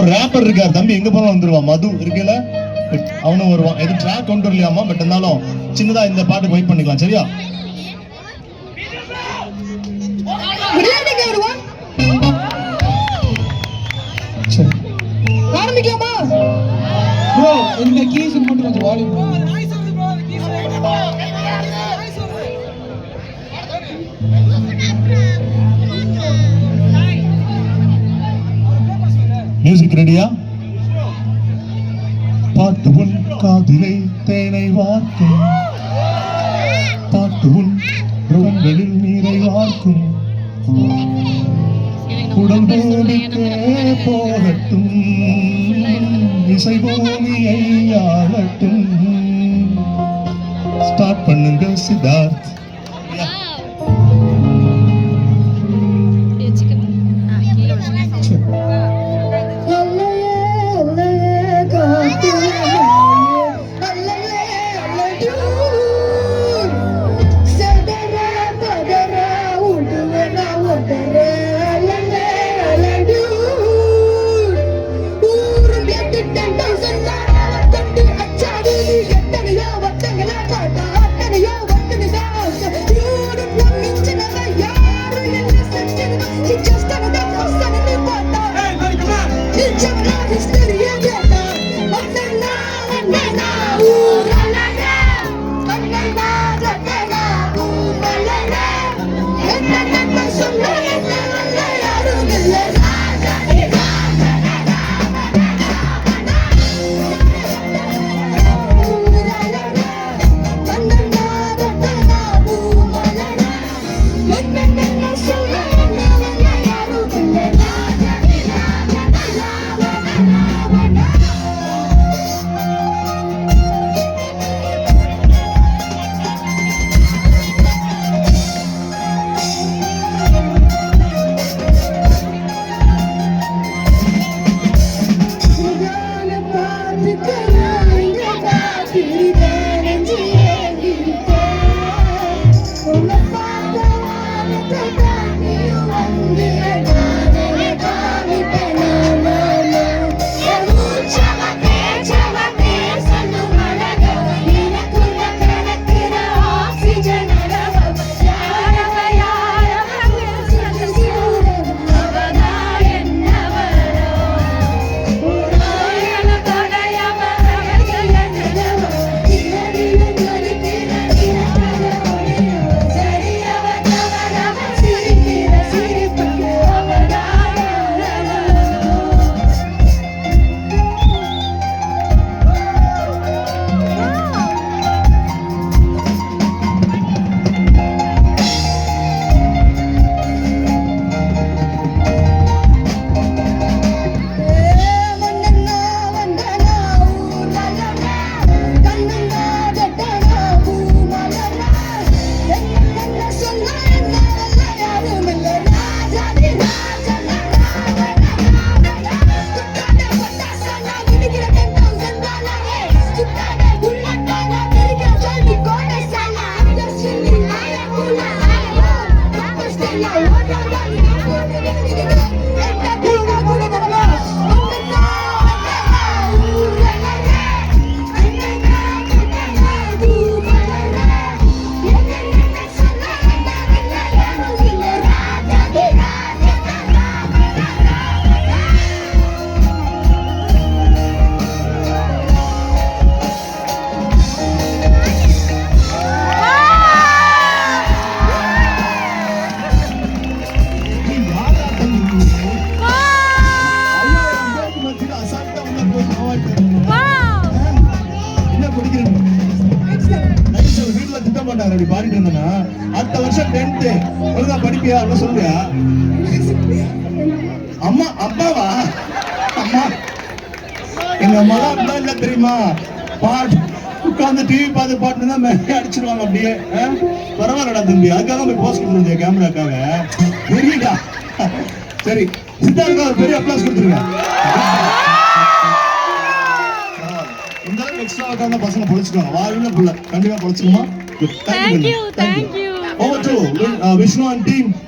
Rapper இருக்கார் தம்பி, எங்க போனாலும் வந்துருவான். மது இருக்கல, அவனும் வருவான். எது ட்ராக் கொண்டு வரலையாமா, பட் இருந்தாலும் சின்னதா இந்த பாட்டுக்கு வெயிட் பண்ணிக்கலாம். சரியா? ஆரம்பிக்கலாமா ப்ரோ? இந்த கீஸ் மட்டும் கொஞ்சம் வால்யூம். மியூசிக் ரெடியா? பாட்டு உன் காதிலே தேனை வார்க்கும், பாட்டு உன் ரோங்களில் நீரை வார்க்கும், உடம்போடிக்கே போகட்டும், இசை பூமியை ஆளட்டும். ஸ்டார்ட் பண்ணுங்க சித்தார்த். பாடிட்டு இருந்தேன்னா அடுத்த வருஷம் 10th ஒழுங்கா படிப்பியா சொல்றியா? அம்மா அப்பாவா? அம்மா எங்க அம்மா தான் அப்படிதான் இல்ல தெரியுமா? பாட்டு உட்கார்ந்து டிவி பார்த்து பாட்டுனா அடிச்சிருவாங்க அப்படியே. பரவாயில்லடா தம்பி, அதுக்காக போய் போஸ்ட் கொடுத்துருந்தேன் கேமராக்காக. தெரியுதா? சரி, சித்தார்த்தா ஒரு பெரிய அப்ளாஸ் கொடுத்துருங்க. இந்த அளவுக்கு எக்ஸ்ட்ரா உட்கார்ந்தா பசங்க பொழைச்சுக்குவாங்க. வாழ்வுல புள்ள கண்டிப்பா பொழைச்சுக்குமா? Thank you. Over to Vishnu and team.